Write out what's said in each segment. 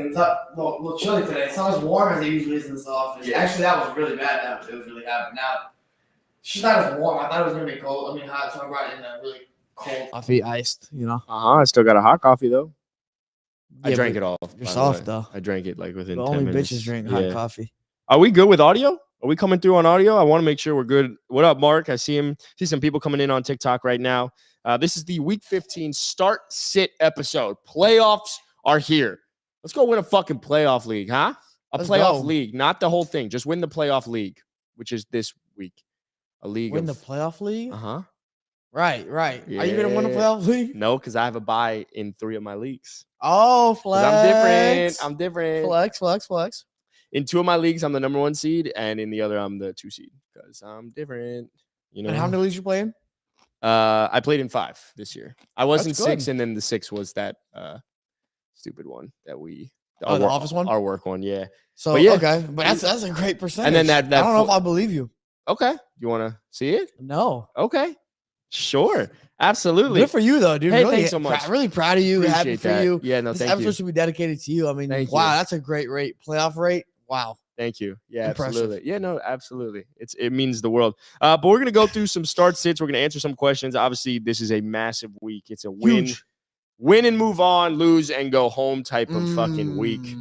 It's not a little chilly today. It's not as warm as it usually is in this office. Yeah. Actually, that was really bad. It was really hot. Now, it's just not as warm. I thought it was going to be cold. Hot. So I brought in a really cold coffee, iced, I still got a hot coffee, though. Yeah, I drank it all. You're soft, though. I drank it like within 10 only minutes. Bitches drink hot coffee. Are we good with audio? Are we coming through on audio? I want to make sure we're good. What up, Mark? I see some people coming in on TikTok right now. This is the Week 15 start-sit episode. Playoffs are here. Let's go win a fucking playoff league, huh? Let's playoff league, not the whole thing. Just win the playoff league, which is this week. A league. Win the playoff league? Uh-huh. Right. Yeah. Are you going to win a playoff league? No, because I have a bye in 3 of my leagues. Oh, flex. I'm different. Flex. In 2 of my leagues, I'm the number 1 seed, and in the other, I'm the 2 seed because I'm different. And how many leagues you playing? I played in 5 this year. I was in 6, and then the 6 was that stupid one that we. The office one? Our work one, yeah. So, okay. But that's a great percentage. And then that I don't know if I believe you. Okay. You want to see it? No. Okay. Sure. Absolutely. Good for you, though, dude. Hey, really, thanks so much. Really proud of you. Happy for you. Yeah, no, this thank you. This episode should be dedicated to you. Wow, that's a great rate. Playoff rate. Wow. Thank you. Yeah, impressive. Absolutely. Yeah, no, absolutely. It means the world. But we're going to go through some start sits. We're going to answer some questions. Obviously, this is a massive week. It's a win and move on, lose and go home type of fucking week.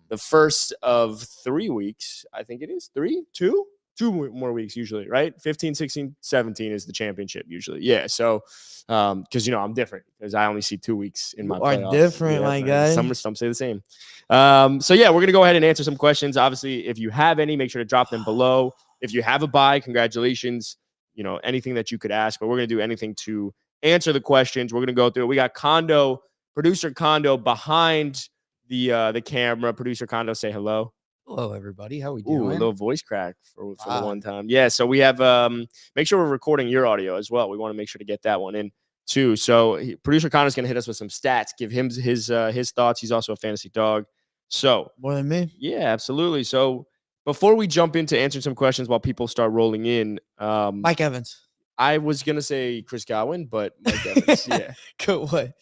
The first of 3 weeks, I think it is. 2 more weeks usually, right? 15, 16, 17 is the championship usually. Yeah, so because I'm different because I only see 2 weeks in my playoffs. You are different, my guy. Some say the same. So yeah, we're gonna go ahead and answer some questions. Obviously, if you have any, make sure to drop them below. If you have a bye, congratulations. Anything that you could ask, but we're gonna do anything to answer the questions. We're gonna go through it. We got producer Condo behind the camera. Producer Condo, say hello. Hello, everybody. How we doing? Ooh, a little voice crack for the one time. Yeah, so we have make sure we're recording your audio as well. We want to make sure to get that one in too. So producer Connor's going to hit us with some stats, give him his thoughts. He's also a fantasy dog. So more than me. Yeah, absolutely. So before we jump into answering some questions while people start rolling in, Mike Evans. I was going to say Chris Godwin, but Mike Evans, yeah. Good way.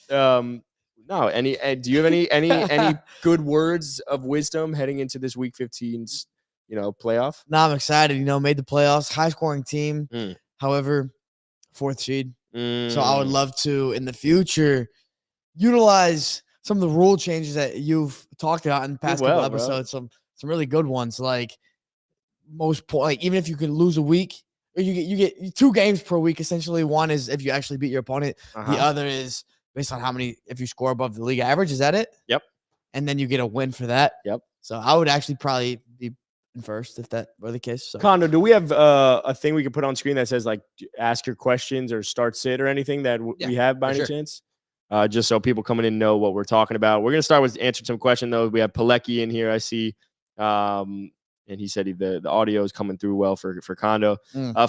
No, do you have any good words of wisdom heading into this Week 15's, playoff? No, I'm excited. Made the playoffs, high scoring team. However, 4th seed. So I would love to in the future utilize some of the rule changes that you've talked about in the past couple episodes. Some really good ones, like even if you could lose a week, or you get 2 games per week. Essentially, one is if you actually beat your opponent. The other is based on if you score above the league average. Is that it? Yep. And then you get a win for that. Yep. So I would actually probably be in first if that were the case. So. Condo, do we have a thing we can put on screen that says ask your questions or start sit or anything that we have by any chance? Just so people coming in know what we're talking about. We're going to start with answering some questions, though. We have Pilecki in here, I see. And he said the audio is coming through well for Condo.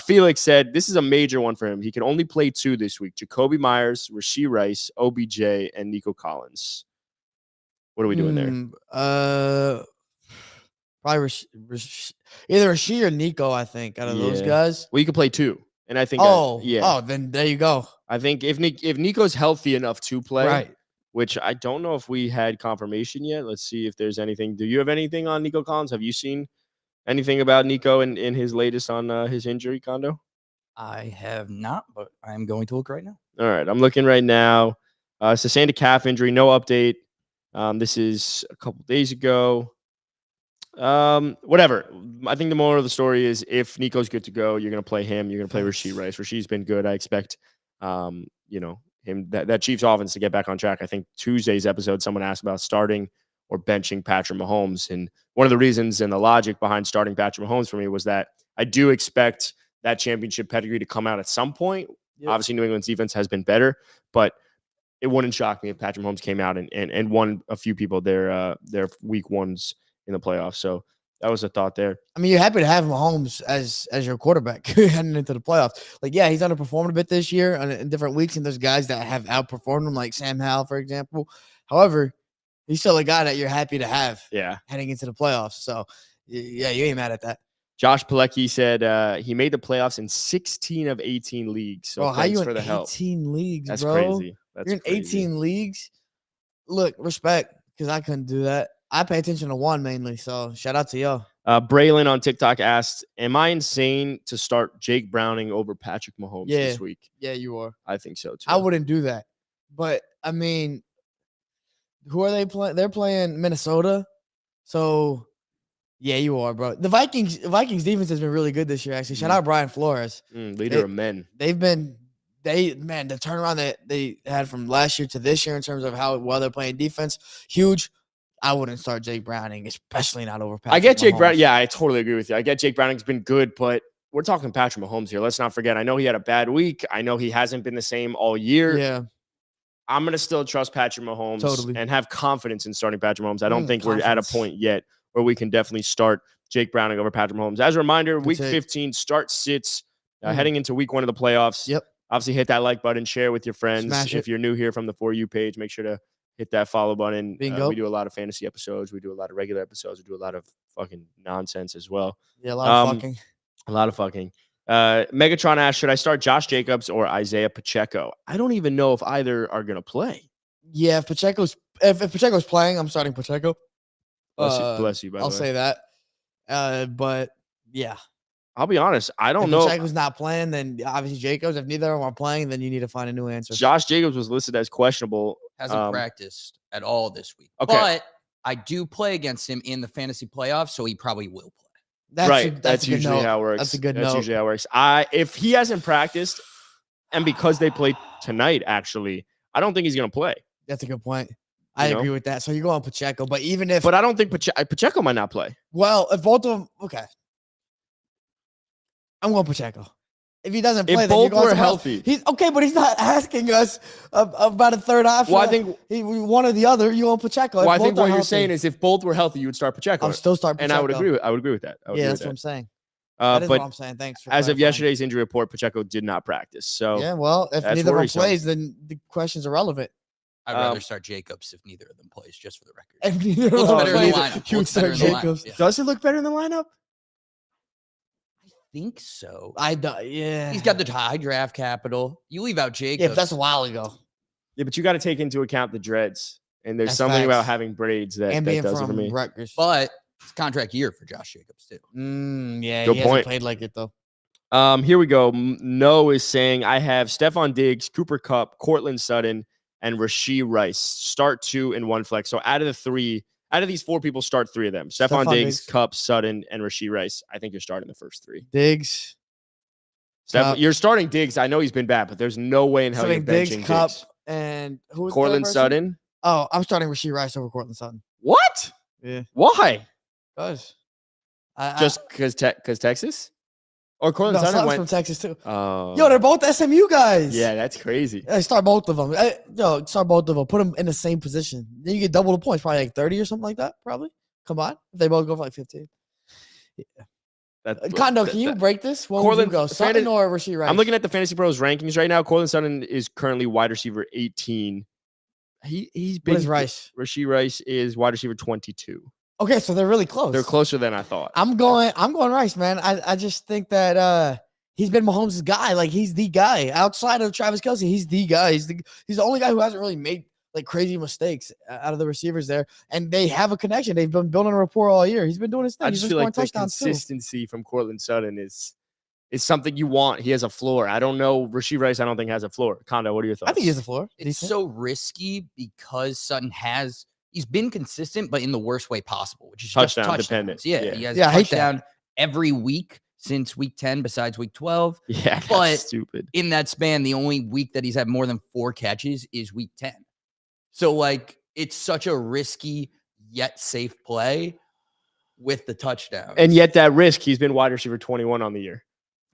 Felix said this is a major one for him. He can only play 2 this week: Jacoby Myers, Rashee Rice, OBJ, and Nico Collins. What are we doing there? Probably either Rashee or Nico. I think out of those guys. Well, you can play 2, and I think. Then there you go. I think if Nico's healthy enough to play, right. Which I don't know if we had confirmation yet. Let's see if there's anything. Do you have anything on Nico Collins? Have you seen anything about Nico and his latest on his injury, Condo? I have not, but I'm going to look right now. All right, I'm looking right now. Sustained a calf injury, no update. This is a couple days ago. Whatever. I think the moral of the story is if Nico's good to go, you're going to play him. You're going to play Rashee Rice. Rashee's been good. I expect, him that Chiefs offense to get back on track. I think Tuesday's episode, someone asked about starting or benching Patrick Mahomes. And one of the reasons and the logic behind starting Patrick Mahomes for me was that I do expect that championship pedigree to come out at some point. Yep. Obviously, New England's defense has been better, but it wouldn't shock me if Patrick Mahomes came out and won a few people their week ones in the playoffs. So that was a thought there. You're happy to have Mahomes as your quarterback heading into the playoffs. He's underperformed a bit this year in different weeks, and there's guys that have outperformed him, like Sam Howell, for example. However, he's still a guy that you're happy to have heading into the playoffs. So, yeah, you ain't mad at that. Josh Pilecki said he made the playoffs in 16 of 18 leagues. So how you for the help. 18 leagues, That's bro? crazy. You're in 18 leagues? Look, respect, because I couldn't do that. I pay attention to one mainly, so shout out to y'all. Braylon on TikTok asked, "Am I insane to start Jake Browning over Patrick Mahomes this week?" Yeah, you are. I think so too. I wouldn't do that, but I mean, who are they playing? They're playing Minnesota, so yeah, you are, bro. The Vikings defense has been really good this year. Actually, shout out Brian Flores, leader of men. The turnaround that they had from last year to this year in terms of how well they're playing defense, huge. I wouldn't start Jake Browning, especially not over Patrick I get Jake Mahomes. Browning. Yeah, I totally agree with you. I get Jake Browning's been good, but we're talking Patrick Mahomes here. Let's not forget. I know he had a bad week. I know he hasn't been the same all year. Yeah. I'm going to still trust Patrick Mahomes and have confidence in starting Patrick Mahomes. I don't think we're at a point yet where we can definitely start Jake Browning over Patrick Mahomes. As a reminder, week 15 start sits heading into week 1 of the playoffs. Yep. Obviously, hit that like button, share with your friends. Smash it. If you're new here from the For You page, make sure to hit that follow button. We do a lot of fantasy episodes. We do a lot of regular episodes. We do a lot of fucking nonsense as well. Yeah, a lot of fucking. A lot of fucking. Megatron asked, should I start Josh Jacobs or Isaiah Pacheco? I don't even know if either are going to play. Yeah, if Pacheco's playing, I'm starting Pacheco. Bless you, by the way. I'll say that. But yeah. I'll be honest. I don't know. If Pacheco's not playing, then obviously Jacobs. If neither of them are playing, then you need to find a new answer. Josh Jacobs was listed as questionable. Hasn't practiced at all this week. Okay. But I do play against him in the fantasy playoffs, so he probably will That's play. usually how it works. That's a good note. That's usually how it works. If he hasn't practiced, and because they play tonight, actually, I don't think he's going to play. That's a good point. I agree with that. So you're going Pacheco, but I don't think Pacheco might not play. Well, if both of them, okay, I'm going Pacheco. If he doesn't play, if then both you're going were healthy, he's okay, but he's not asking us about a third option. Well, I think one or the other. You want Pacheco. Well, I think what you're saying is if both were healthy, you would start Pacheco. I'll still start Pacheco, and I would agree with that. Yeah, that's what I'm saying. That is what I'm saying. Thanks for as of yesterday's injury report, Pacheco did not practice. So yeah, well, if neither of them plays, then the question's irrelevant. I'd rather start Jacobs if neither of them plays, just for the record. If neither of them plays, you would start Jacobs. Yeah. Does it look better in the lineup? I think so. Yeah. He's got the high draft capital. You leave out Jacobs. Yeah, but that's a while ago. Yeah, but you got to take into account the dreads. And there's something about having braids that does it for me. Rutgers. But it's contract year for Josh Jacobs, too. Yeah, Good he point. hasn't played like it, though. Here we go. No is saying, I have Stephon Diggs, Cooper Kupp, Cortland Sutton, and Rashee Rice. Start 2 in one flex. So out of these 4 people, start 3 of them. Stephon Diggs, Kupp, Sutton, and Rashee Rice. I think you're starting the first 3. Diggs. You're starting Diggs. I know he's been bad, but there's no way in hell you're benching Diggs. Kupp, and who was Cortland Sutton. Oh, I'm starting Rashee Rice over Cortland Sutton. What? Yeah. Why? Because just because Texas? Or Cortland Sutton went from Texas too. Yo, they're both SMU guys. Yeah, that's crazy. Start both of them. Start both of them. Put them in the same position. Then you get double the points, probably like 30 or something like that. Probably. Come on, if they both go for like 15. Yeah. Condo, can you break this? What would you go? Sutton or Rashee Rice? I'm looking at the Fantasy Pros rankings right now. Cortland Sutton is currently wide receiver 18. He's big. What is Rice? Rashee Rice is wide receiver 22. Okay, so they're really close. They're closer than I thought. I'm going Rice, man. I just think that he's been Mahomes' guy. Like, he's the guy. Outside of Travis Kelce, he's the guy. He's the only guy who hasn't really made like crazy mistakes out of the receivers there. And they have a connection. They've been building a rapport all year. He's been doing his thing. I just feel like the consistency from Cortland Sutton is something you want. He has a floor. I don't know. Rashee Rice, I don't think has a floor. Condo, what are your thoughts? I think he has a floor. It's so risky because Sutton he's been consistent, but in the worst way possible, which is touchdown dependent. Yeah, he has touchdown every week since week 10, besides week 12. Yeah, but stupid. In that span, the only week that he's had more than 4 catches is week 10. So, like, it's such a risky yet safe play with the touchdown. And yet that risk, he's been wide receiver 21 on the year.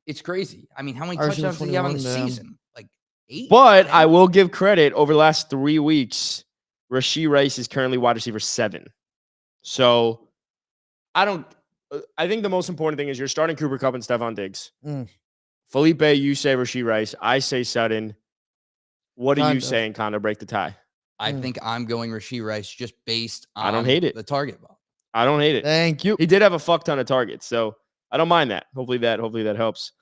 It's crazy. I mean, how many touchdowns did he have on the season? Like 8? But I will give credit over the last 3 weeks. Rashee Rice is currently wide receiver 7. So I think the most important thing is you're starting Cooper Kupp and Stephon Diggs. Felipe, you say Rashee Rice. I say Sutton. What are you saying, Condo? Break the tie. I think I'm going Rashee Rice just based on I don't hate it. The target ball. I don't hate it. Thank you. He did have a fuck ton of targets, so I don't mind that. Hopefully that helps.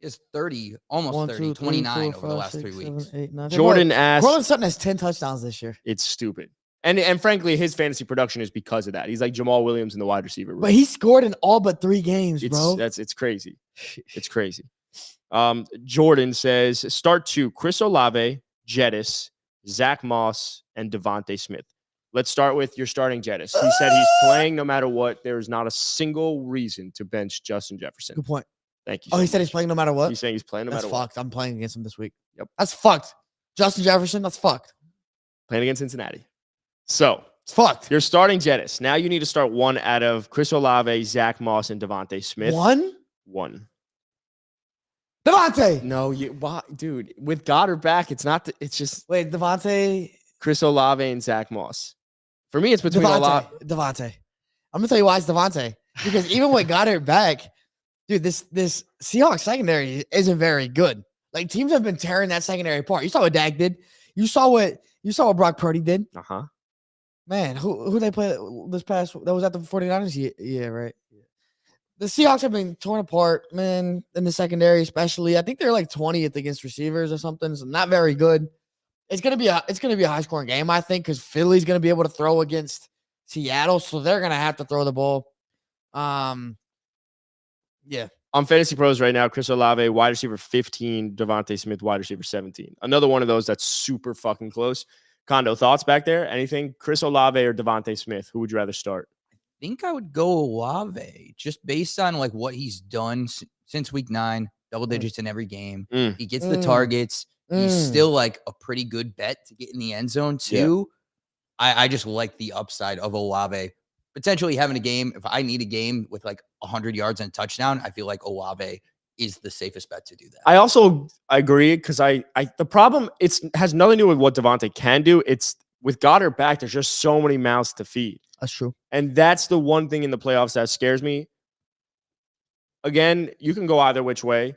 Is 30, almost 30, 29 over the last 3 weeks. 7, 8, 9. Jordan asked. Cortland Sutton has 10 touchdowns this year. It's stupid. And frankly, his fantasy production is because of that. He's like Jamal Williams in the wide receiver room. But he scored in all but 3 games, bro. It's crazy. It's crazy. Jordan says, start 2, Chris Olave, Jettis, Zach Moss, and Devontae Smith. Let's start with your starting Jettis. He said he's playing no matter what. There is not a single reason to bench Justin Jefferson. Good point. Thank you. He said he's playing no matter what? He's saying he's playing no matter what. That's fucked. I'm playing against him this week. Yep. That's fucked. Justin Jefferson, that's fucked. Playing against Cincinnati. So, it's fucked. You're starting Jettis. Now you need to start 1 out of Chris Olave, Zach Moss, and Devontae Smith. 1? Devontae. No, dude, with Goddard back, it's not. It's just wait, Devontae, Chris Olave, and Zach Moss. For me, it's between Olave. Devontae. I'm gonna tell you why it's Devontae. Because even with Goddard back, dude, this Seahawks secondary isn't very good. Like teams have been tearing that secondary apart. You saw what Dak did. You saw what Brock Purdy did. Man, who they play this past? That was at the 49ers. Yeah, right. The Seahawks have been torn apart, man, in the secondary, especially. I think they're like 20th against receivers or something. So not very good. It's gonna be a high scoring game, I think, because Philly's gonna be able to throw against Seattle, so they're gonna have to throw the ball. Yeah. On Fantasy Pros right now, Chris Olave, wide receiver 15, Devontae Smith, wide receiver 17. Another one of those that's super fucking close. Condo, thoughts back there? Anything? Chris Olave or Devontae Smith? Who would you rather start? I think I would go Olave, just based on like what he's done since week 9, double digits in every game. He gets the targets. He's still like a pretty good bet to get in the end zone too. Yeah. I just like the upside of Olave potentially having a game. If I need a game with like 100 yards and a touchdown, I feel like Olave is the safest bet to do that. I also agree because the problem has nothing to do with what Devontae can do. It's with Goddard back, there's just so many mouths to feed. That's true. And that's the one thing in the playoffs that scares me. Again, you can go either which way.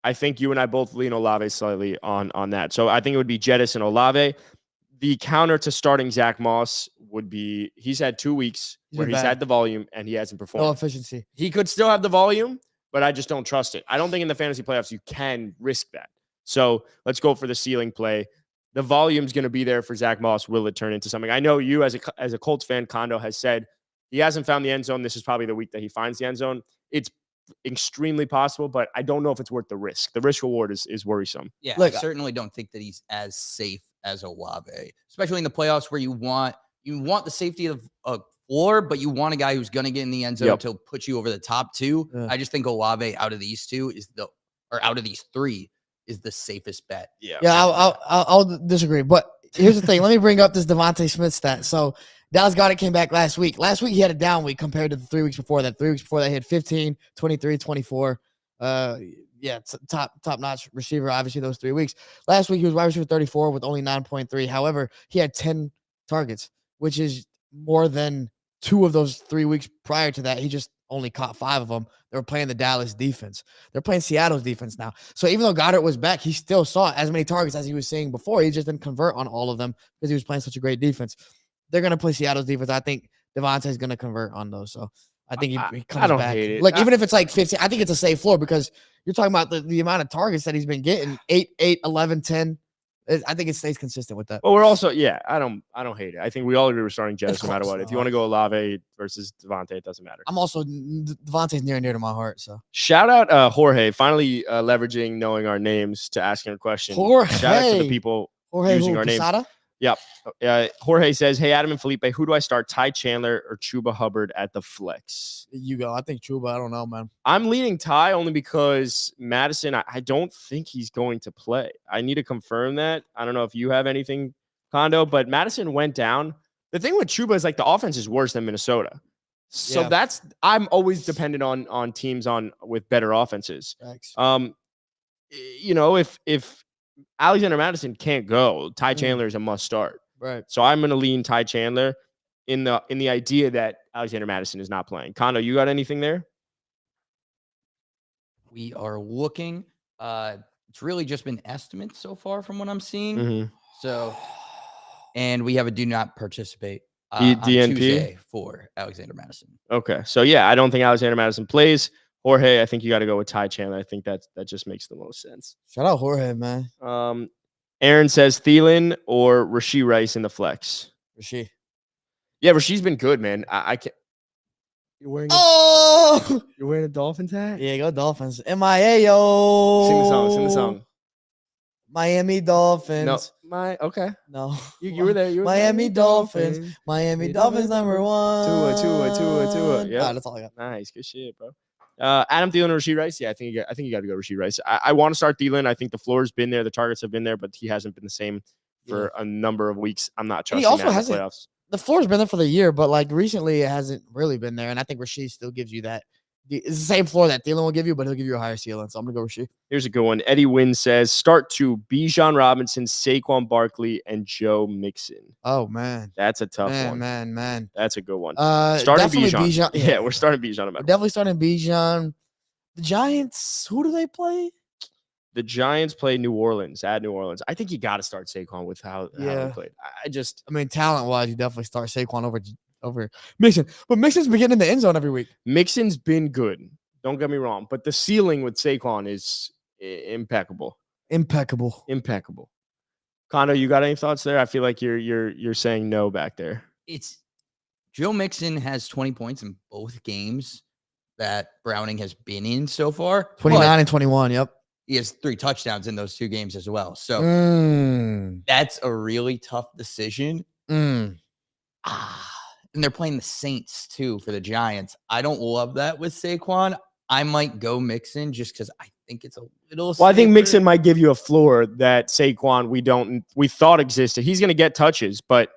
I think you and I both lean Olave slightly on that. So I think it would be Jettis and Olave. The counter to starting Zach Moss would be he's had 2 weeks where he's had the volume and he hasn't performed. No efficiency. He could still have the volume, but I just don't trust it. I don't think in the fantasy playoffs you can risk that. So let's go for the ceiling play. The volume's going to be there for Zach Moss. Will it turn into something? I know you as a Colts fan, Condo, has said he hasn't found the end zone. This is probably the week that he finds the end zone. It's extremely possible, but I don't know if it's worth the risk. The risk reward is worrisome. Yeah, look, I certainly don't think that he's as safe as Olave, especially in the playoffs where you want the safety of a floor, but you want a guy who's going to get in the end zone to put you over the top 2. Yeah. I just think Olave out of these 2 out of these 3 is the safest bet. Yeah. I'll disagree, but here's the thing. Let me bring up this Devontae Smith stat. So Dallas Goedert came back last week. Last week he had a down week compared to the 3 weeks before that. 3 weeks before that he had 15, 23, 24. Top-notch receiver, obviously, those 3 weeks. Last week he was wide receiver 34 with only 9.3. However, he had 10 targets, which is more than 2 of those 3 weeks prior to that. He just only caught 5 of them. They were playing the Dallas defense. They're playing Seattle's defense now. So even though Goddard was back, he still saw as many targets as he was seeing before. He just didn't convert on all of them because he was playing such a great defense. They're going to play Seattle's defense. I think Devontae's going to convert on those. So I think he comes back. I don't hate it. Like, even if it's like 15, I think it's a safe floor because you're talking about the amount of targets that he's been getting, 8, 11, 10. I think it stays consistent with that. Well, we're also, I don't hate it. I think we all agree we're starting Jettis no matter what. If you want to go Olave versus Devontae, it doesn't matter. I'm also, Devontae's near and dear to my heart. So shout out Jorge, finally leveraging knowing our names to asking a question. Jorge. Shout out to the people using our names. Yep. Jorge says, hey, Adam and Felipe, who do I start? Ty Chandler or Chuba Hubbard at the flex? You go. I think Chuba. I don't know, man. I'm leaning Ty only because Madison, I don't think he's going to play. I need to confirm that. I don't know if you have anything, Condo, but Madison went down. The thing with Chuba is like the offense is worse than Minnesota. So I'm always dependent on teams with better offenses. Thanks. If Alexander Madison can't go, Ty Chandler is a must start. Right. So I'm going to lean Ty Chandler in the idea that Alexander Madison is not playing. Condo, you got anything there? We are looking. It's really just been estimates so far from what I'm seeing. Mm-hmm. So, and we have a do not participate DNP on Tuesday for Alexander Madison. Okay. So I don't think Alexander Madison plays. Jorge, I think you got to go with Ty Chandler. I think that just makes the most sense. Shout out Jorge, man. Aaron says Thielen or Rashee Rice in the flex. Rashee. Yeah, Rasheed's been good, man. I can't. You're wearing a Dolphins hat? Yeah, go Dolphins. MIA, yo. Sing the song. Sing the song. Miami Dolphins. Okay. No. You were there. You were Miami Dolphins. Miami Dolphins number one. Tua. Yeah, That's all I got. Nice. Good shit, bro. Adam Thielen or Rashee Rice? Yeah, I think you got to go Rashee Rice. I want to start Thielen. I think the floor's been there. The targets have been there, but he hasn't been the same for a number of weeks. I'm not trusting that in the playoffs. The floor's been there for the year, but like recently it hasn't really been there. And I think Rashee still gives you that. It's the same floor that Thielen will give you, but he'll give you a higher ceiling. So I'm going to go Rashee. Here's a good one. Eddie Wynn says, start to Bijan Robinson, Saquon Barkley, and Joe Mixon. Oh, man. That's a tough one. Man. That's a good one. Starting Bijan. Yeah, we're starting Bijan. We're definitely starting Bijan. The Giants, who do they play? The Giants play New Orleans, at New Orleans. I think you got to start Saquon with how he played. I mean, talent-wise, you definitely start Saquon over Mixon. But Mixon's been getting in the end zone every week. Mixon's been good. Don't get me wrong. But the ceiling with Saquon is impeccable. Kondo, you got any thoughts there? I feel like you're saying no back there. It's Joe Mixon has 20 points in both games that Browning has been in so far. 29 and 21, yep. He has 3 touchdowns in those 2 games as well. So that's a really tough decision. And they're playing the Saints, too, for the Giants. I don't love that with Saquon. I might go Mixon just because I think it's a little safer. I think Mixon might give you a floor that Saquon we thought existed. He's going to get touches, but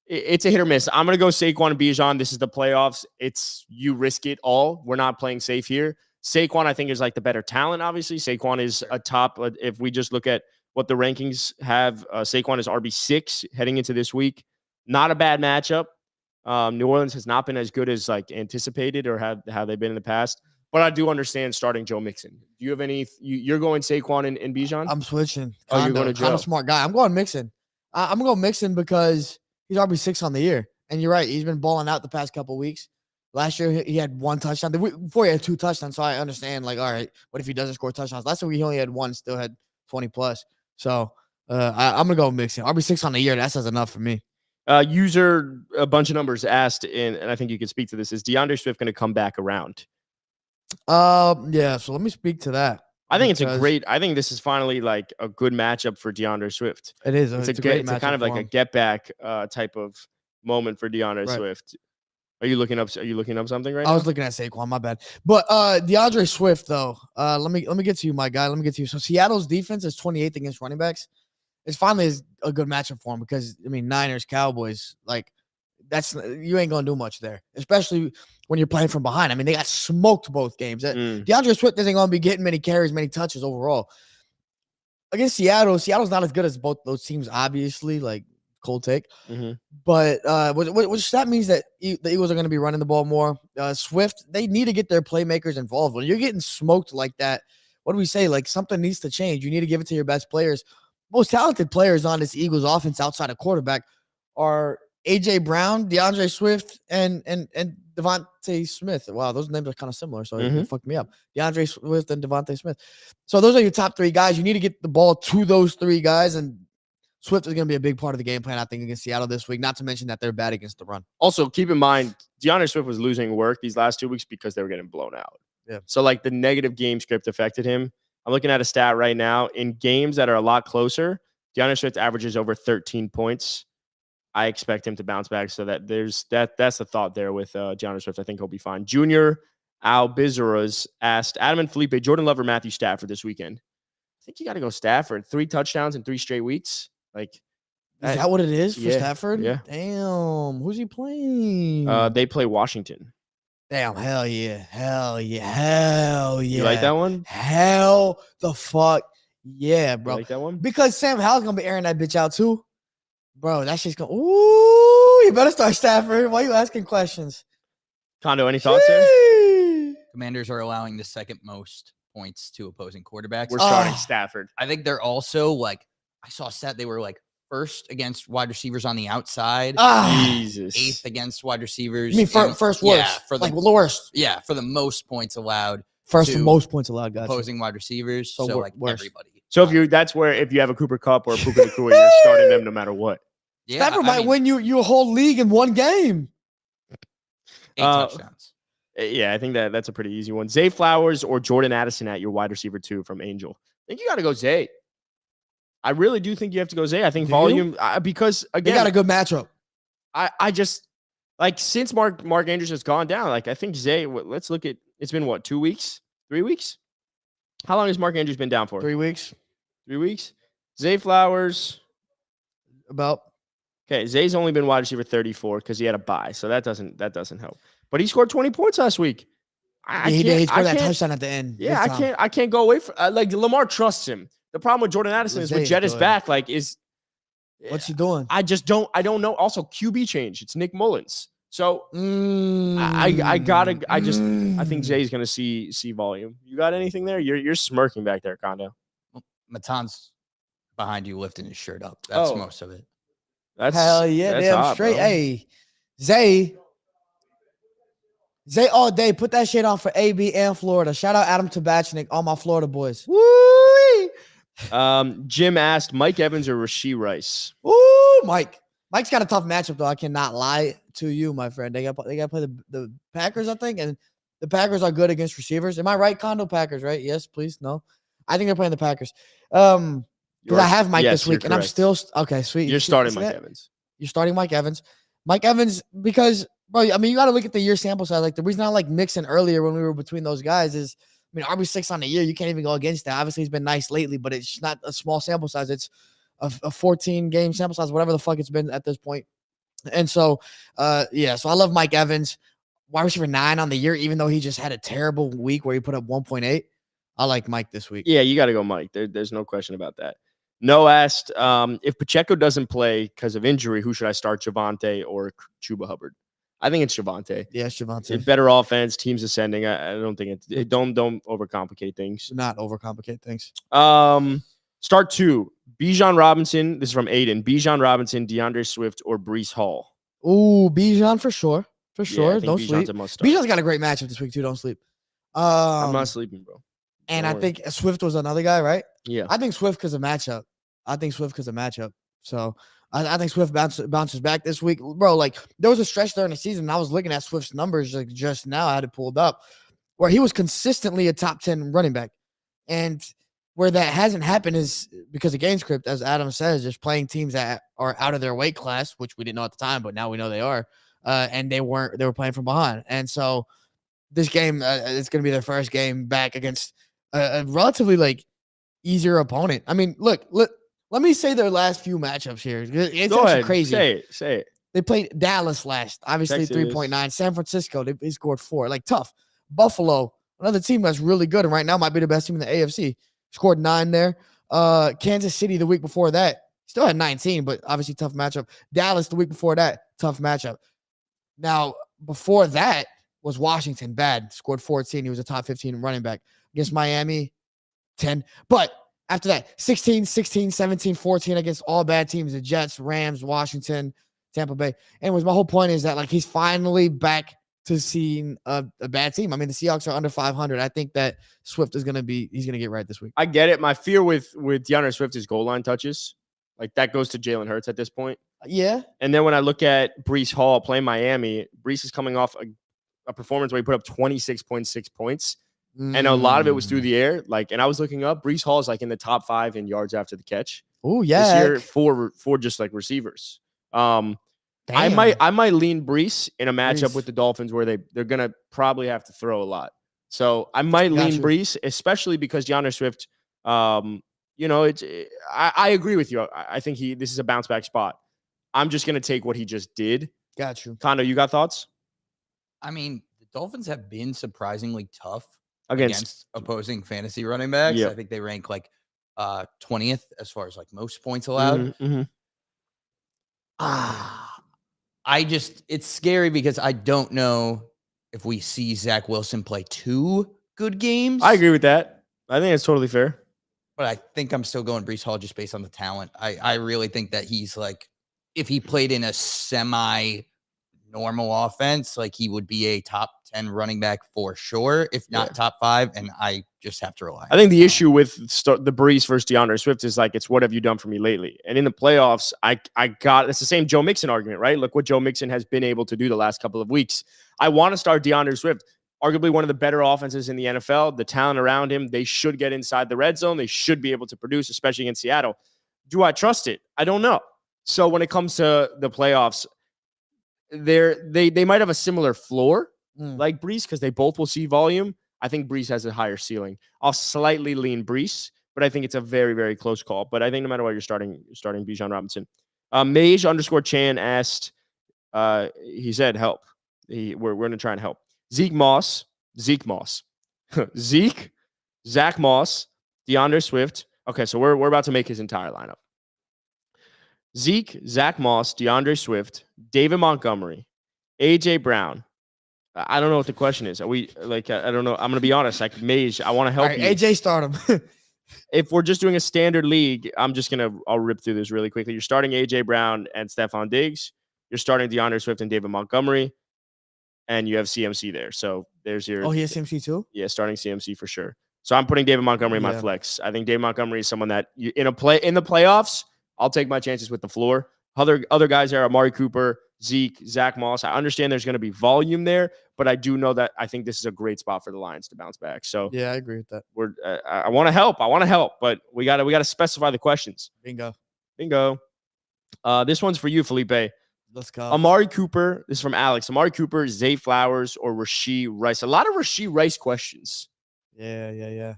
it's a hit or miss. I'm going to go Saquon and Bijan. This is the playoffs. It's you risk it all. We're not playing safe here. Saquon, I think, is like the better talent, obviously. Saquon is a top. If we just look at what the rankings have, Saquon is RB6 heading into this week. Not a bad matchup. New Orleans has not been as good as like anticipated or how they've been in the past. But I do understand starting Joe Mixon. Do you have any? You're going Saquon and Bijan? I'm switching. You're going to Joe. I'm a smart guy. I'm going Mixon. I'm going to go Mixon because he's RB6 on the year. And you're right. He's been balling out the past couple of weeks. Last year, he had 1 touchdown. The week before, he had 2 touchdowns. So I understand, like, all right, what if he doesn't score touchdowns? Last year, he only had 1, still had 20+. So I'm going to go Mixon. RB6 on the year, that says enough for me. User, a bunch of numbers asked, and I think you can speak to this, is DeAndre Swift going to come back around? Yeah, so let me speak to that. I think I think this is finally like a good matchup for DeAndre Swift. It is. It's a kind of like a get back type of moment for DeAndre Swift. Are you looking up something right now? I was looking at Saquon, my bad. But DeAndre Swift, though, let me get to you, my guy. Let me get to you. So Seattle's defense is 28th against running backs. It's finally a good matchup for him because, I mean, Niners, Cowboys, like, you ain't going to do much there, especially when you're playing from behind. I mean, they got smoked both games. DeAndre Swift isn't going to be getting many carries, many touches overall. Against Seattle's not as good as both those teams, obviously, like, cold take. But which that means that the Eagles are going to be running the ball more. Swift, they need to get their playmakers involved. When you're getting smoked like that, what do we say? Like, something needs to change. You need to give it to your best players. Most talented players on this Eagles offense outside of quarterback are A.J. Brown, DeAndre Swift, and Devontae Smith. Wow, those names are kind of similar, so it fucked me up. DeAndre Swift and Devontae Smith. So those are your top 3 guys. You need to get the ball to those 3 guys, and Swift is going to be a big part of the game plan, I think, against Seattle this week, not to mention that they're bad against the run. Also, keep in mind, DeAndre Swift was losing work these last 2 weeks because they were getting blown out. Yeah. So, like, the negative game script affected him. I'm looking at a stat right now. In games that are a lot closer, DeAndre Swift averages over 13 points. I expect him to bounce back, so that that's the thought there with DeAndre Swift. I think he'll be fine. Junior Albizaras asked Adam and Felipe, Jordan Love or Matthew Stafford this weekend? I think you got to go Stafford. 3 touchdowns in 3 straight weeks. Like, is that what it is for Stafford? Yeah. Damn. Who's he playing? They play Washington. Damn. Hell yeah. You like that one? Hell the fuck yeah, bro. You like that one? Because Sam Howell's gonna be airing that bitch out too. Bro, that shit's going, ooh, you better start Stafford. Why are you asking questions? Kondo, any thoughts there? Commanders are allowing the 2nd most points to opposing quarterbacks. We're starting Stafford. I think they're also like, I saw a stat, they were like 1st against wide receivers on the outside. Jesus. 8th against wide receivers. You mean first worst? Yeah, for the worst. Yeah, for the most points allowed. First for most points allowed, guys. Opposing wide receivers. So like worse. Everybody. So if you have a Cooper Kupp or a Puka Nacua, you're starting them no matter what. Yeah, Stafford might win you a whole league in one game. 8 touchdowns. Yeah, I think that's a pretty easy one. Zay Flowers or Jordan Addison at your wide receiver 2 from Angel. I think you got to go Zay. I really do think you have to go Zay. I think volume because again, they got a good matchup. I just like since Mark Andrews has gone down, like I think Zay. Let's look at it's been what 2 weeks, 3 weeks. How long has Mark Andrews been down for? 3 weeks. 3 weeks. Zay Flowers. About. Okay, Zay's only been wide receiver 34 because he had a bye, so that doesn't help. But he scored 20 points last week. He did. He scored that touchdown at the end. Yeah, I can't go away from like Lamar trusts him. The problem with Jordan Addison is when Jett is back, like what's he doing? I don't know. Also, QB change. It's Nick Mullins. So I think Zay's gonna see volume. You got anything there? You're smirking back there, Kondo. Matan's behind you lifting his shirt up. That's most of it. Hell yeah, damn hot, straight. Bro. Hey, Zay all day. Put that shit on for AB and Florida. Shout out Adam Tabachnik, all my Florida boys. Woo! Jim asked Mike Evans or Rashee Rice. Ooh, Mike. Mike's got a tough matchup though. I cannot lie to you, my friend. They got to play the Packers, I think, and the Packers are good against receivers. Am I right, Kondo? Packers, right? Yes, please. No, I think they're playing the Packers. Because I have Mike this week, and I'm still okay. Sweet. You're starting Mike Evans. You're starting Mike Evans. Mike Evans, because bro, I mean, you got to look at the year sample size. Like the reason I like Mixon earlier when we were between those guys is, I mean, RB6 on the year, you can't even go against that. Obviously, he's been nice lately, but it's not a small sample size. It's a 14 game sample size, whatever the fuck it's been at this point. And so, so I love Mike Evans, wide receiver 9 on the year, even though he just had a terrible week where he put up 1.8. I like Mike this week. Yeah, you got to go Mike. There's no question about that. No asked, if Pacheco doesn't play because of injury, who should I start, Javonte or Chuba Hubbard? I think it's Javonte. Yeah, it's Javonte. Better offense, team's ascending. I don't think don't overcomplicate things. Do not overcomplicate things. Start 2. Bijan Robinson. This is from Aiden. Bijan Robinson, DeAndre Swift, or Breece Hall. Ooh, Bijan for sure. For sure. Yeah, don't sleep. Bijan's got a great matchup this week too. Don't sleep. I'm not sleeping, bro. And I think Swift was another guy, right? Yeah. I think Swift because of matchup. So I think Swift bounces back this week. Bro, like there was a stretch during the season, and I was looking at Swift's numbers like just now. I had it pulled up where he was consistently a top 10 running back. And where that hasn't happened is because of game script, as Adam says, just playing teams that are out of their weight class, which we didn't know at the time, but now we know they are. And they were playing from behind. And so this game, it's going to be their first game back against a relatively like easier opponent. I mean, look, let me say their last few matchups here. It's Go actually ahead. crazy. Say it. They played Dallas last, obviously 3.9. San Francisco, they scored 4. Like tough. Buffalo, another team that's really good, and right now might be the best team in the AFC. Scored 9 there. Kansas City the week before that still had 19, but obviously tough matchup. Dallas the week before that, tough matchup. Now before that was Washington, bad. Scored 14. He was a top 15 running back. Against Miami, 10. But after that, 16, 16, 17, 14 against all bad teams, the Jets, Rams, Washington, Tampa Bay. Anyways, my whole point is that like he's finally back to seeing a bad team. I mean, the Seahawks are under 500. I think that Swift he's going to get right this week. I get it. My fear with DeAndre Swift is goal line touches. Like that goes to Jalen Hurts at this point. Yeah. And then when I look at Breece Hall playing Miami, Breece is coming off a performance where he put up 26.6 points. And a lot of it was through the air. Like, and I was looking up, Breece Hall is like in the top 5 in yards after the catch. Oh, yeah. This year for just like receivers. I might lean Breece in a matchup with the Dolphins where they're gonna probably have to throw a lot. So I might lean Breece, especially because DeAndre Swift, I agree with you. I think this is a bounce back spot. I'm just gonna take what he just did. Got you. Kondo, you got thoughts? I mean, the Dolphins have been surprisingly tough against opposing fantasy running backs. Yeah. I think they rank like 20th as far as like most points allowed. It's scary because I don't know if we see Zach Wilson play 2 good games. I agree with that. I think it's totally fair. But I think I'm still going Breece Hall just based on the talent. I really think that he's like, if he played in a semi normal offense, like he would be a top 10 running back for sure, if not top 5. And I just have to rely. I think the issue with the Brees versus DeAndre Swift is like, it's what have you done for me lately? And in the playoffs, it's the same Joe Mixon argument, right? Look what Joe Mixon has been able to do the last couple of weeks. I want to start DeAndre Swift, arguably one of the better offenses in the NFL. The talent around him, they should get inside the red zone. They should be able to produce, especially against Seattle. Do I trust it? I don't know. So when it comes to the playoffs, they might have a similar floor like Brees because they both will see volume. I think Brees has a higher ceiling. I'll slightly lean Brees, but I think it's a very, very close call. But I think no matter what, you're starting Bijan Robinson. Mage_Chan asked, he said, help. We're going to try and help. Zeke Moss, Zach Moss, DeAndre Swift. Okay, so we're about to make his entire lineup. Zeke, Zach Moss, DeAndre Swift, David Montgomery, AJ Brown. I don't know what the question is. Are we like? I don't know. I'm gonna be honest. Like Mage, I want to help you. AJ, start him. If we're just doing a standard league, I'll rip through this really quickly. You're starting AJ Brown and Stephon Diggs. You're starting DeAndre Swift and David Montgomery, and you have CMC there. So there's your. Oh, he has CMC too. Yeah, starting CMC for sure. So I'm putting David Montgomery in my flex. I think David Montgomery is someone that in the playoffs, I'll take my chances with the floor. Other guys there, Amari Cooper, Zeke, Zach Moss. I understand there's going to be volume there, but I do know that I think this is a great spot for the Lions to bounce back. So yeah, I agree with that. I want to help. But we got to specify the questions. Bingo. This one's for you, Felipe. Let's go. Amari Cooper. This is from Alex. Amari Cooper, Zay Flowers, or Rashee Rice. A lot of Rashee Rice questions. Yeah.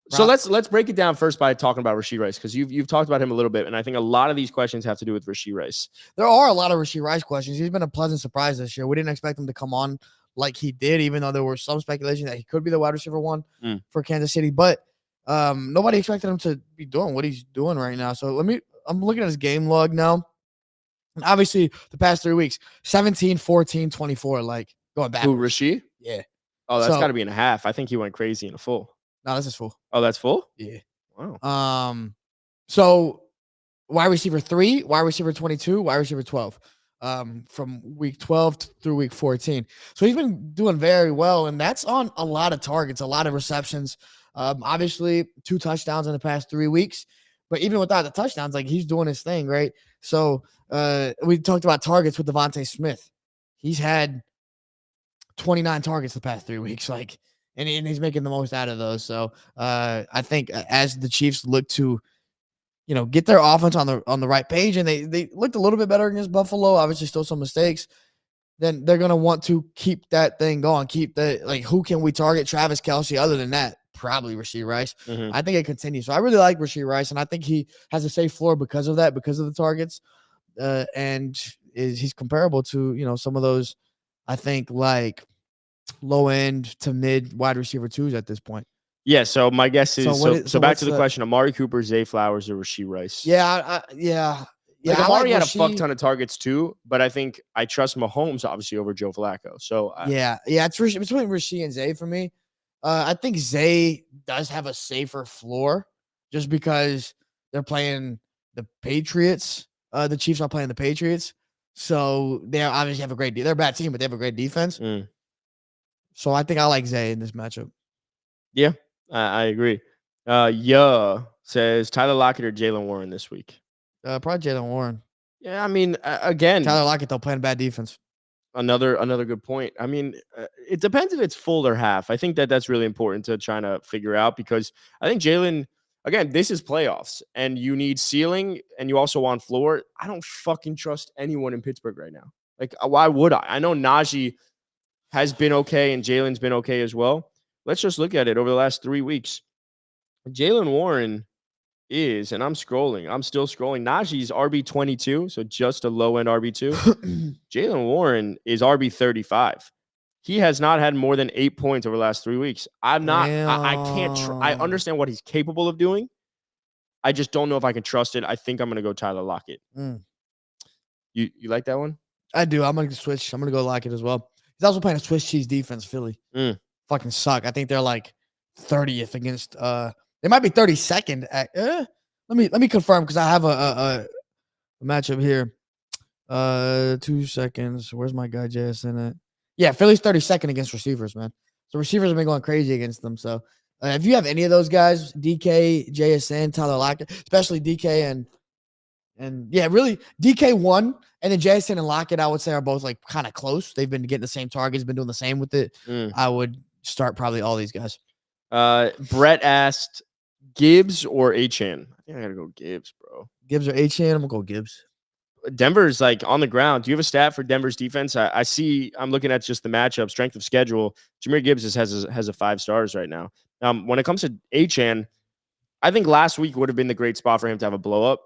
So let's break it down first by talking about Rashee Rice, because you've talked about him a little bit, and I think a lot of these questions have to do with Rashee Rice. There are a lot of Rashee Rice questions. He's been a pleasant surprise this year. We didn't expect him to come on like he did, even though there was some speculation that he could be the wide receiver 1 for Kansas City. But nobody expected him to be doing what he's doing right now. So I'm looking at his game log now. And obviously, the past 3 weeks, 17, 14, 24, like going back. Who, Rashee? Yeah. Oh, that's got to be in a half. I think he went crazy in a full. No, this is full. Oh, that's full? Yeah. Wow. So wide receiver 3, wide receiver 22, wide receiver 12. From week 12 through week 14. So he's been doing very well, and that's on a lot of targets, a lot of receptions. Obviously 2 touchdowns in the past 3 weeks, but even without the touchdowns, like he's doing his thing, right? So we talked about targets with Devontae Smith. He's had 29 targets the past 3 weeks, like, and he's making the most out of those. So I think as the Chiefs look to, get their offense on the right page, and they looked a little bit better against Buffalo, obviously still some mistakes, then they're going to want to keep that thing going, who can we target? Travis Kelce. Other than that, probably Rashee Rice. I think it continues. So I really like Rashee Rice, and I think he has a safe floor because of that, because of the targets, and he's comparable to, some of those, I think, like low end to mid wide receiver 2s at this point. Yeah, so my guess is so back to the question: Amari Cooper, Zay Flowers, or Rashee Rice? Yeah. Amari had a fuck ton of targets too, but I think I trust Mahomes obviously over Joe Flacco. So it's between Rashee and Zay for me. I think Zay does have a safer floor just because they're playing the Patriots. The Chiefs are playing the Patriots, so they obviously have a great. They're a bad team, but they have a great defense. So I think I like Zay in this matchup. Yeah, I agree. Says Tyler Lockett or Jaylen Warren this week? Probably Jaylen Warren. Yeah, I mean, again, Tyler Lockett, they'll play bad defense. Another good point. I mean, it depends if it's full or half. I think that's really important to try to figure out, because I think Jaylen, again, this is playoffs and you need ceiling and you also want floor. I don't fucking trust anyone in Pittsburgh right now. Like, why would I? I know Najee has been okay and Jaylen's been okay as well. Let's just look at it over the last 3 weeks. Jaylen Warren is, and I'm still scrolling. Najee's RB22, so just a low-end RB2. Jaylen Warren is RB35. He has not had more than 8 points over the last 3 weeks. I understand what he's capable of doing. I just don't know if I can trust it. I think I'm going to go Tyler Lockett. You like that one? I do. I'm going to switch. I'm going to go Lockett as well. He's also playing a Swiss cheese defense, Philly. Fucking suck. I think they're like 30th against they might be 32nd at let me confirm, because I have a matchup here. 2 seconds. Where's my guy JSN at? Yeah, Philly's 32nd against receivers, man. So receivers have been going crazy against them. So if you have any of those guys, DK, JSN, Tyler Lockett, especially DK and yeah, really DK 1 and then JSN and Lockett, I would say are both like kind of close. They've been getting the same targets, been doing the same with it. I would start probably all these guys. Brett asked Gibbs or Achane. I think I gotta go Gibbs, bro. Gibbs or Achane? I'm gonna go Gibbs. Denver's like on the ground. Do you have a stat for Denver's defense? I see. I'm looking at just the matchup, strength of schedule. Jahmyr Gibbs has a 5 stars right now. When it comes to Achane, I think last week would have been the great spot for him to have a blow up,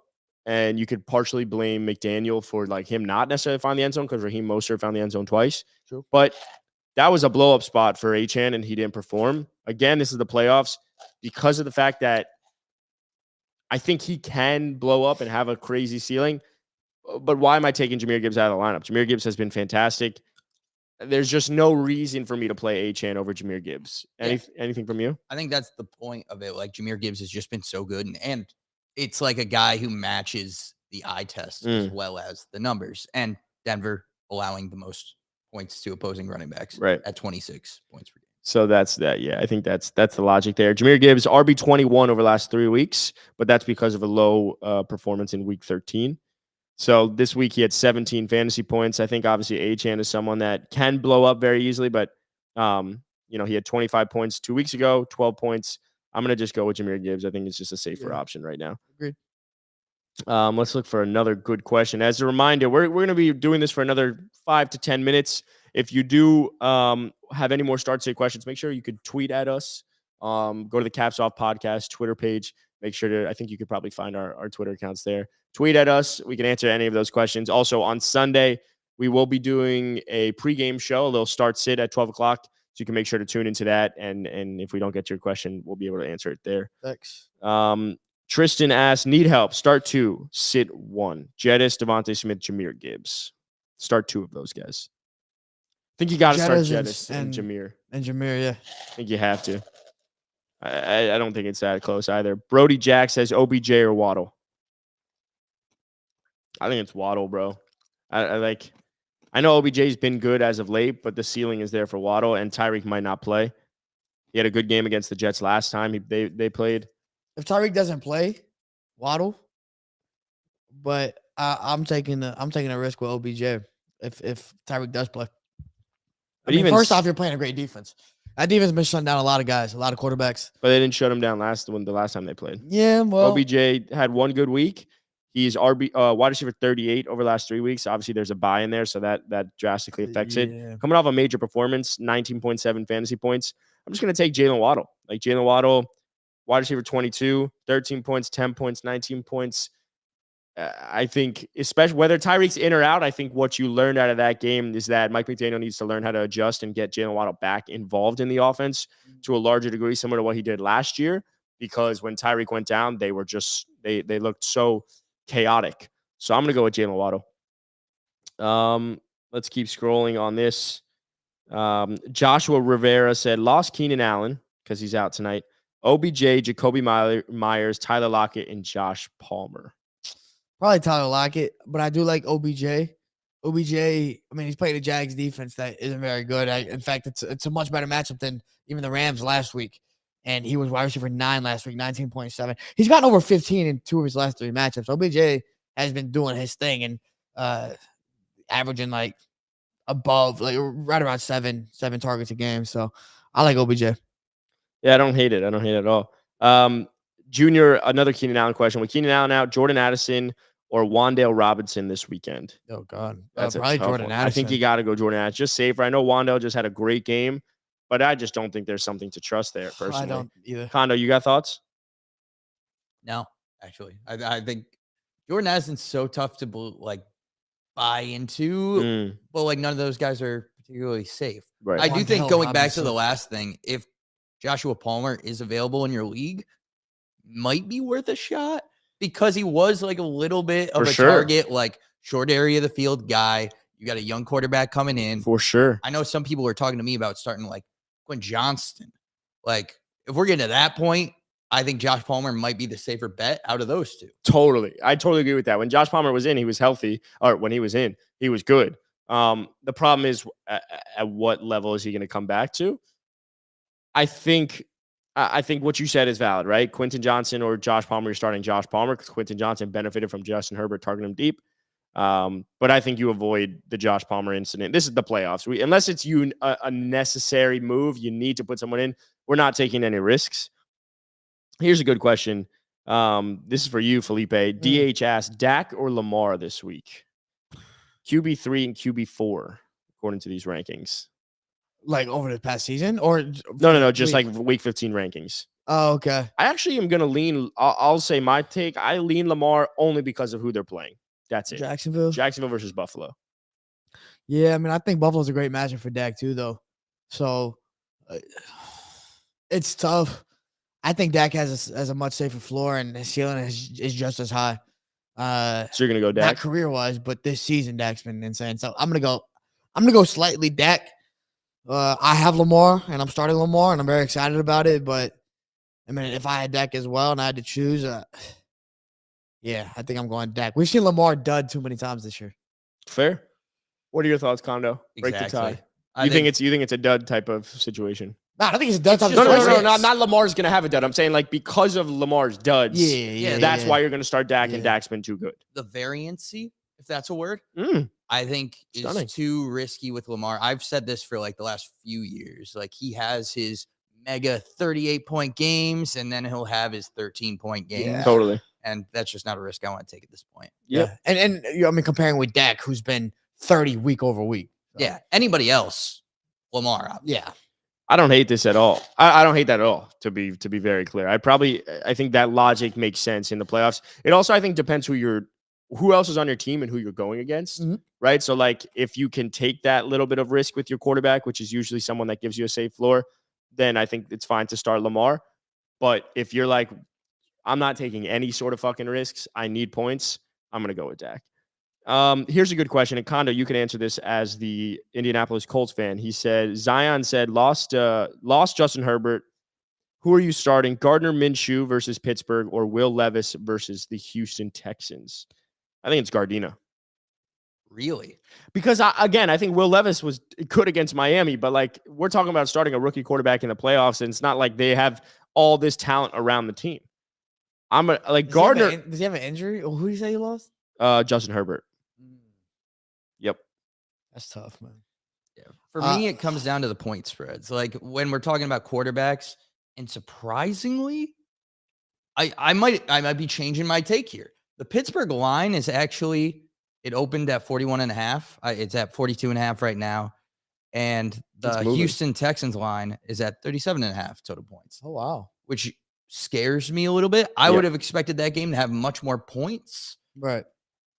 and you could partially blame McDaniel for like him not necessarily find the end zone because Raheem Mostert found the end zone twice. True. But that was a blow up spot for Achane, and he didn't perform. Again, this is the playoffs because of the fact that I think he can blow up and have a crazy ceiling. But why am I taking Jahmyr Gibbs out of the lineup? Jahmyr Gibbs has been fantastic. There's just no reason for me to play Achane over Jahmyr Gibbs. Anything from you? I think that's the point of it. Like Jahmyr Gibbs has just been so good, and it's like a guy who matches the eye test as well as the numbers. And Denver allowing the most points to opposing running backs at 26 points per game. So that's that. Yeah, I think that's the logic there. Jahmyr Gibbs, RB21 over the last 3 weeks, but that's because of a low performance in week 13. So this week he had 17 fantasy points. I think obviously Achane is someone that can blow up very easily, but he had 25 points 2 weeks ago, 12 points. I'm going to just go with Jahmyr Gibbs. I think it's just a safer option right now. Agreed. Let's look for another good question. As a reminder, we're going to be doing this for another 5 to 10 minutes. If you do have any more start state questions, make sure you could tweet at us. Go to the Caps Off Podcast Twitter page. Make sure to, I think you could probably find our Twitter accounts there. Tweet at us. We can answer any of those questions. Also on Sunday, we will be doing a pregame show. They'll start sit at 12 o'clock. So you can make sure to tune into that. And if we don't get to your question, we'll be able to answer it there. Thanks. Tristan asked, need help. Start 2, sit 1. Jettis, Devontae Smith, Jahmyr Gibbs. Start 2 of those guys. I think you got to start Jettis and Jahmyr. And Jahmyr, yeah. I think you have to. I don't think it's that close either. Brody Jack says OBJ or Waddle. I think it's Waddle, bro. I know OBJ's been good as of late, but the ceiling is there for Waddle, and Tyreek might not play. He had a good game against the Jets last time they played. If Tyreek doesn't play, Waddle. But I'm taking a risk with OBJ if Tyreek does play. First off, you're playing a great defense. That defense has been shutting down a lot of guys, a lot of quarterbacks. But they didn't shut him down the last time they played. Yeah, well. OBJ had one good week. He's wide receiver 38 over the last 3 weeks. Obviously, there's a bye in there, so that drastically affects it. Coming off a major performance, 19.7 fantasy points. I'm just going to take Jalen Waddle. Like Jalen Waddle, wide receiver 22, 13 points, 10 points, 19 points. I think, especially whether Tyreek's in or out, I think what you learned out of that game is that Mike McDaniel needs to learn how to adjust and get Jalen Waddle back involved in the offense to a larger degree, similar to what he did last year. Because when Tyreek went down, they were just they looked so chaotic. So I'm going to go with Jalen Waddle. Let's keep scrolling on this. Joshua Rivera said, lost Keenan Allen because he's out tonight. OBJ, Jacoby Myers, Tyler Lockett, and Josh Palmer. Probably Tyler Lockett, but I do like OBJ. OBJ, I mean, he's playing the Jags defense that isn't very good. In fact, it's a much better matchup than even the Rams last week. And he was wide receiver 9 last week, 19.7. He's gotten over 15 in 2 of his last 3 matchups. OBJ has been doing his thing and averaging like above, like right around seven targets a game. So I like OBJ. Yeah, I don't hate it. I don't hate it at all. Junior, another Keenan Allen question. With Keenan Allen out, Jordan Addison or Wan'Dale Robinson this weekend? Oh, God. That's probably Jordan Addison. I think you got to go Jordan Addison. Just safer. I know Wan'Dale just had a great game, but I just don't think there's something to trust there, personally. I don't either. Kondo, you got thoughts? No, actually. I think Jordan Addison's so tough to buy into, but like none of those guys are particularly safe. Right. I do think going back to the last thing, if Joshua Palmer is available in your league, might be worth a shot because he was like a little bit of target, like short area of the field guy. You got a young quarterback coming in. For sure. I know some people are talking to me about starting like Quinn Johnston. Like if we're getting to that point, I think Josh Palmer might be the safer bet out of those two. Totally. I totally agree with that. When Josh Palmer was in, he was healthy. Or when he was in, he was good. The problem is at what level is he going to come back to? I think what you said is valid, right? Quentin Johnson or Josh Palmer, you're starting Josh Palmer because Quentin Johnson benefited from Justin Herbert targeting him deep. But I think you avoid the Josh Palmer incident. This is the playoffs. Unless it's a necessary move, you need to put someone in. We're not taking any risks. Here's a good question. This is for you, Felipe. DH asked, Dak or Lamar this week? QB3 and QB4, according to these rankings. Like over the past season? Or No. Just like week 15 rankings. Oh, okay. I actually am going to lean. I'll say my take. I lean Lamar only because of who they're playing. That's it. Jacksonville versus Buffalo. Yeah, I mean, I think Buffalo's a great matchup for Dak too, though. So it's tough. I think Dak has a much safer floor, and his ceiling is just as high. So you're gonna go Dak, not career-wise, but this season Dak's been insane. So I'm gonna go slightly Dak. I have Lamar, and I'm starting Lamar, and I'm very excited about it. But I mean, if I had Dak as well, and I had to choose, yeah, I think I'm going Dak. We've seen Lamar dud too many times this year. Fair. What are your thoughts, Kondo? Break the tie. You think it's a dud type of situation? No, I don't think it's a dud type of situation. No. Not Lamar's gonna have a dud. I'm saying like because of Lamar's duds. Yeah. That's why you're gonna start Dak, and Dak's been too good. The variancy, if that's a word, I think is too risky with Lamar. I've said this for like the last few years. Like he has his mega 38-point games, and then he'll have his 13-point games. Yeah. Totally. And that's just not a risk I want to take at this point. Yeah. And I mean, comparing with Dak, who's been 30 week over week. So. Yeah. Anybody else, Lamar. Obviously. Yeah. I don't hate this at all. I don't hate that at all, to be very clear. I think that logic makes sense in the playoffs. It also, I think, depends who else is on your team and who you're going against, right? So, like, if you can take that little bit of risk with your quarterback, which is usually someone that gives you a safe floor, then I think it's fine to start Lamar. But if you're like, I'm not taking any sort of fucking risks, I need points, I'm going to go with Dak. Here's a good question. And Kondo, you can answer this as the Indianapolis Colts fan. He said, Zion said, lost Justin Herbert. Who are you starting? Gardner Minshew versus Pittsburgh or Will Levis versus the Houston Texans? I think it's Gardena. Really? Because I think Will Levis was good against Miami, but like we're talking about starting a rookie quarterback in the playoffs, and it's not like they have all this talent around the team. Gardner. Does he have an injury? Or who did you say he lost? Justin Herbert. Yep. That's tough, man. Yeah. For me, it comes down to the point spreads. Like when we're talking about quarterbacks, and surprisingly, I might be changing my take here. The Pittsburgh line is actually, it opened at 41.5. It's at 42.5 right now. And the Houston Texans line is at 37.5 total points. Oh, wow. Which scares me a little bit. I would have expected that game to have much more points. Right.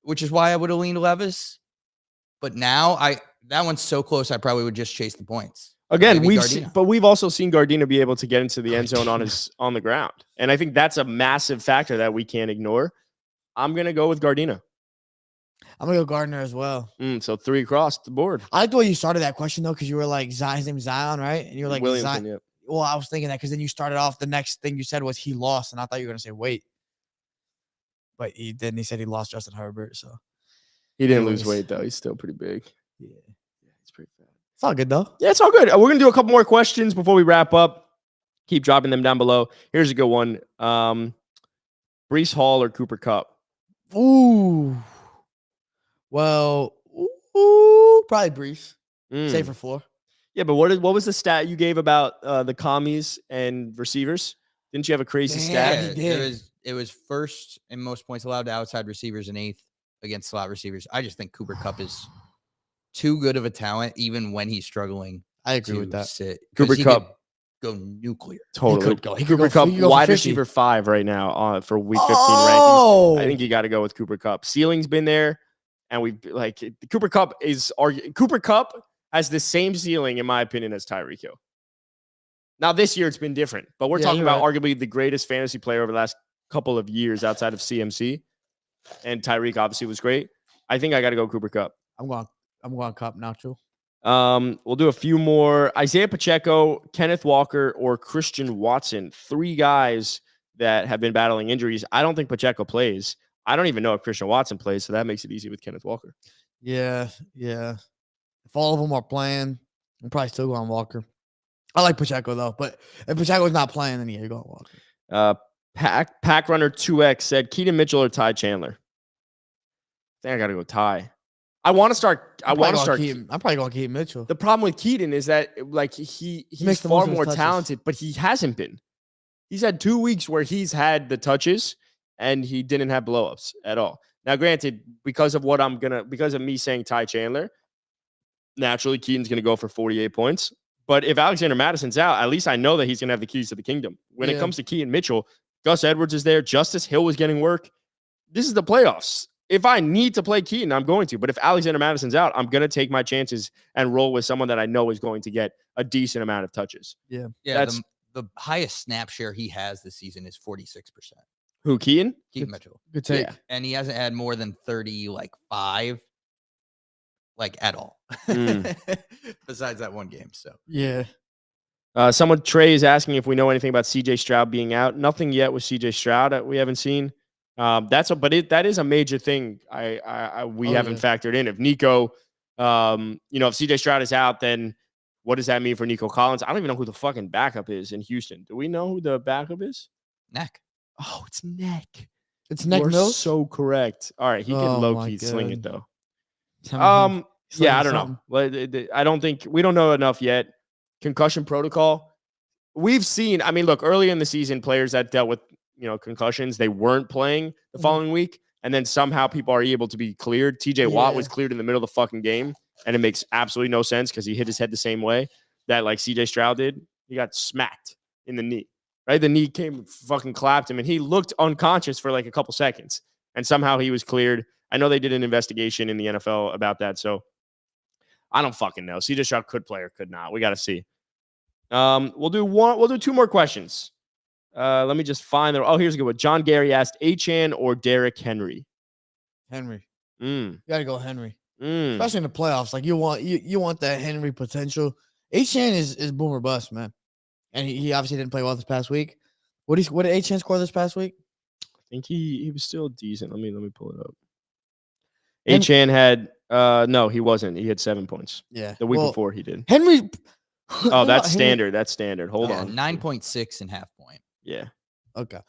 Which is why I would have leaned Levis. But now that one's so close, I probably would just chase the points. Again, we've also seen Gardena be able to get into the end zone on the ground. And I think that's a massive factor that we can't ignore. I'm going to go with Gardena. I'm going to go Gardner as well. So 3 across the board. I like the way you started that question, though, because you were like, his name's Zion, right? And you were like, Williamson, Zion. Well, I was thinking that because then you started off, the next thing you said was he lost, and I thought you were going to say wait. But he didn't. He said he lost Justin Herbert, so. He didn't lose weight, though. He's still pretty big. Yeah. He's pretty fat. It's all good, though. Yeah, it's all good. We're going to do a couple more questions before we wrap up. Keep dropping them down below. Here's a good one. Breece Hall or Cooper Kupp? Ooh. Well, probably Breece. Safer floor. Yeah, but what was the stat you gave about the commies and receivers? Didn't you have a crazy stat? It was first in most points allowed to outside receivers and 8th against slot receivers. I just think Cooper Kupp is too good of a talent, even when he's struggling. I agree with that. Cooper Kupp go nuclear. Totally. Cooper Kupp, wide receiver 5 right now for week 15 rankings. I think you got to go with Cooper Kupp. Ceiling's been there, and Cooper Kupp has the same ceiling, in my opinion, as Tyreek Hill. Now, this year it's been different, but we're talking about arguably the greatest fantasy player over the last couple of years outside of CMC, and Tyreek obviously was great. I think I got to go Cooper Kupp. I'm going Kupp now too. We'll do a few more. Isaiah Pacheco, Kenneth Walker, or Christian Watson. 3 guys that have been battling injuries. I don't think Pacheco plays. I don't even know if Christian Watson plays, so that makes it easy with Kenneth Walker. Yeah. If all of them are playing, I'm probably still going Walker. I like Pacheco though, but if Pacheco's not playing, then you're going Walker. Pack Runner 2X said Keaton Mitchell or Ty Chandler. I think I got to go Ty. I want to start. I'm probably going Keaton Mitchell. The problem with Keaton is that like he's far more talented, but he hasn't been. He's had 2 weeks where he's had the touches and he didn't have blowups at all. Now, granted, because of me saying Ty Chandler, naturally Keaton's gonna go for 48 points. But if Alexander Madison's out, at least I know that he's gonna have the keys to the kingdom. When it comes to Keaton Mitchell, Gus Edwards is there. Justice Hill is getting work. This is the playoffs. If I need to play Keaton, I'm going to. But if Alexander Madison's out, I'm going to take my chances and roll with someone that I know is going to get a decent amount of touches. Yeah. That's the highest snap share he has this season is 46%. Who, Keaton? Keaton Mitchell. Good take. Yeah. And he hasn't had more than 35, at all. Besides that one game. So yeah. Trey is asking if we know anything about CJ Stroud being out. Nothing yet with CJ Stroud that we haven't seen. That is a major thing we haven't factored in. If Nico, if CJ Stroud is out, then what does that mean for Nico Collins? I don't even know who the fucking backup is in Houston. Do we know who the backup is? Neck. Oh, it's Neck. It's Neck You're Mills? so correct. All right, he can low-key sling it though. I don't know. I don't think we don't know enough yet. Concussion protocol. We've seen, look, early in the season, players that dealt with concussions, they weren't playing the following week, and then somehow people are able to be cleared. TJ Watt was cleared in the middle of the fucking game, and it makes absolutely no sense because he hit his head the same way that like CJ Stroud did. He got smacked in the knee, right? The knee came fucking clapped him, and he looked unconscious for like a couple seconds, and somehow he was cleared. I know they did an investigation in the NFL about that, so I don't fucking know. CJ Stroud could play or could not. We got to see. We'll do 2 more questions. Let me just find them. Oh, here's a good one. John Gary asked Achane or Derrick Henry. Henry. You gotta go Henry. Especially in the playoffs. Like you want that Henry potential. Achane is boom or bust, man. And he obviously didn't play well this past week. What did Achane score this past week? I think he was still decent. Let me pull it up. Achane had no, he wasn't. He had 7 points. Yeah. The week before he did. Henry. Oh, that's standard. That's standard. Hold on. 9.6 and half point. Yeah. Okay.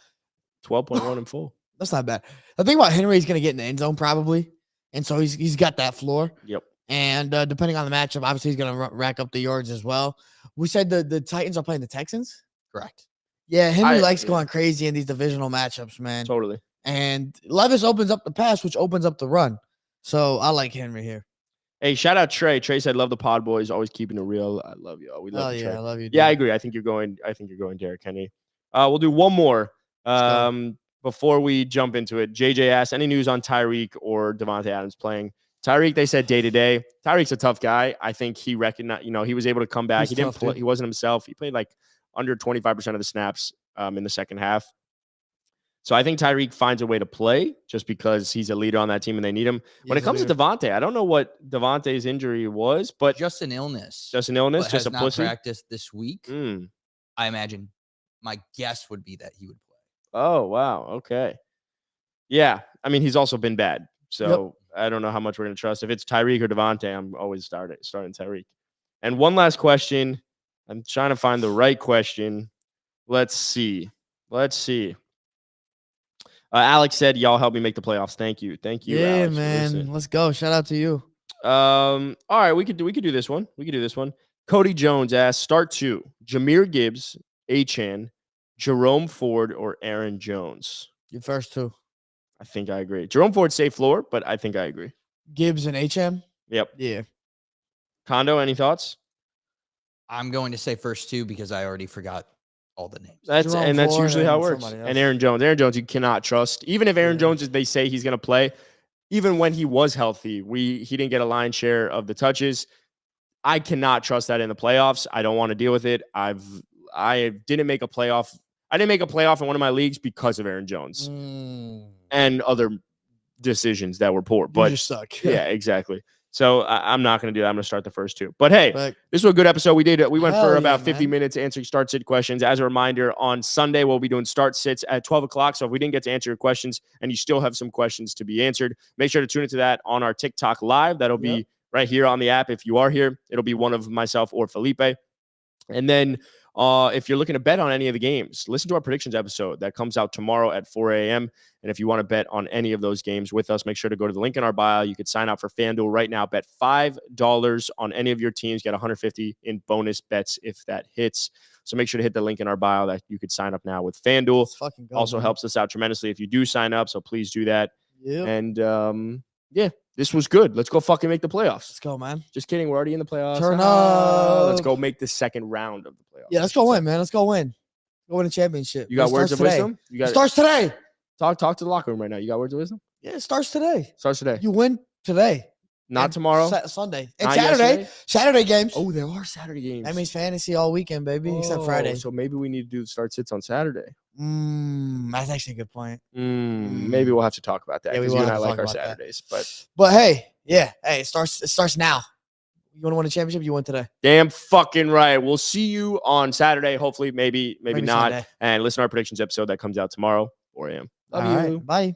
12.1 in full. That's not bad. The thing about Henry, he's going to get in the end zone probably. And so he's got that floor. Yep. And depending on the matchup, obviously he's going to rack up the yards as well. We said the Titans are playing the Texans? Correct. Yeah, Henry likes going crazy in these divisional matchups, man. Totally. And Levis opens up the pass, which opens up the run. So I like Henry here. Hey, shout out Trey. Trey said, "Love the pod boys, always keeping it real. I love you all. We love you, Trey. I love you. Yeah, I agree. I think you're going Derrick Henry. We'll do one more before we jump into it. JJ asked, any news on Tyreek or Devontae Adams playing? Tyreek, they said day to day. Tyreek's a tough guy. I think he recognized, he was able to come back. He didn't play. He wasn't himself. He played like under 25% of the snaps in the second half. So I think Tyreek finds a way to play just because he's a leader on that team and they need him. When it comes to Devontae, I don't know what Devontae's injury was, but just an illness. Just a pussy. Practiced this week. I imagine my guess would be that he would play. Oh, wow. Okay. Yeah. I mean, he's also been bad. So I don't know how much we're going to trust. If it's Tyreek or Devontae, I'm always starting Tyreek. And one last question. I'm trying to find the right question. Let's see. Alex said, y'all help me make the playoffs. Thank you. Yeah, Alex, man. Let's go. Shout out to you. All right. We could do this one. Cody Jones asked, start 2. Jahmyr Gibbs, Achane, Jerome Ford, or Aaron Jones. Your first 2. I think I agree. Jerome Ford, safe floor, but I think I agree. Gibbs and HM? Yep. Yeah. Kondo, any thoughts? I'm going to say first 2 because I already forgot all the names. That's usually how it works. And Aaron Jones, you cannot trust. Even if Aaron Jones, they say he's going to play, even when he was healthy, he didn't get a lion's share of the touches. I cannot trust that in the playoffs. I don't want to deal with it. I didn't make a playoff. I didn't make a playoff in one of my leagues because of Aaron Jones and other decisions that were poor. But you just suck. Yeah, exactly. So I'm not going to do that. I'm going to start the first two. But hey, this was a good episode. We went for about 50 minutes answering start sit questions. As a reminder, on Sunday, we'll be doing start sits at 12 o'clock. So if we didn't get to answer your questions and you still have some questions to be answered, make sure to tune into that on our TikTok live. That'll be right here on the app. If you are here, it'll be one of myself or Felipe. And then if you're looking to bet on any of the games, listen to our predictions episode that comes out tomorrow at 4 a.m. And if you want to bet on any of those games with us, make sure to go to the link in our bio. You could sign up for FanDuel right now. Bet $5 on any of your teams. Get $150 in bonus bets if that hits. So make sure to hit the link in our bio that you could sign up now with FanDuel. Also helps us out tremendously if you do sign up. So please do that. Yep. And this was good. Let's go fucking make the playoffs. Let's go, man. Just kidding. We're already in the playoffs. Turn up. Let's go make the second round of the playoffs. Yeah, let's go win, man. Let's go win. Go win a championship. You got words of wisdom? It starts today. Talk to the locker room right now. You got words of wisdom? Yeah, it starts today. Starts today. You win today. Not tomorrow. Sunday. And Not Saturday. Yesterday? Saturday games. Oh, there are Saturday games. That means fantasy all weekend, baby, except Friday. So maybe we need to do the start sits on Saturday. That's actually a good point. Maybe we'll have to talk about that because you and I like our Saturdays. But hey, it starts now. You want to win a championship? You win today. Damn fucking right. We'll see you on Saturday. Hopefully, maybe not. Sunday. And listen to our predictions episode that comes out tomorrow, 4 a.m. Love you. Right. Bye.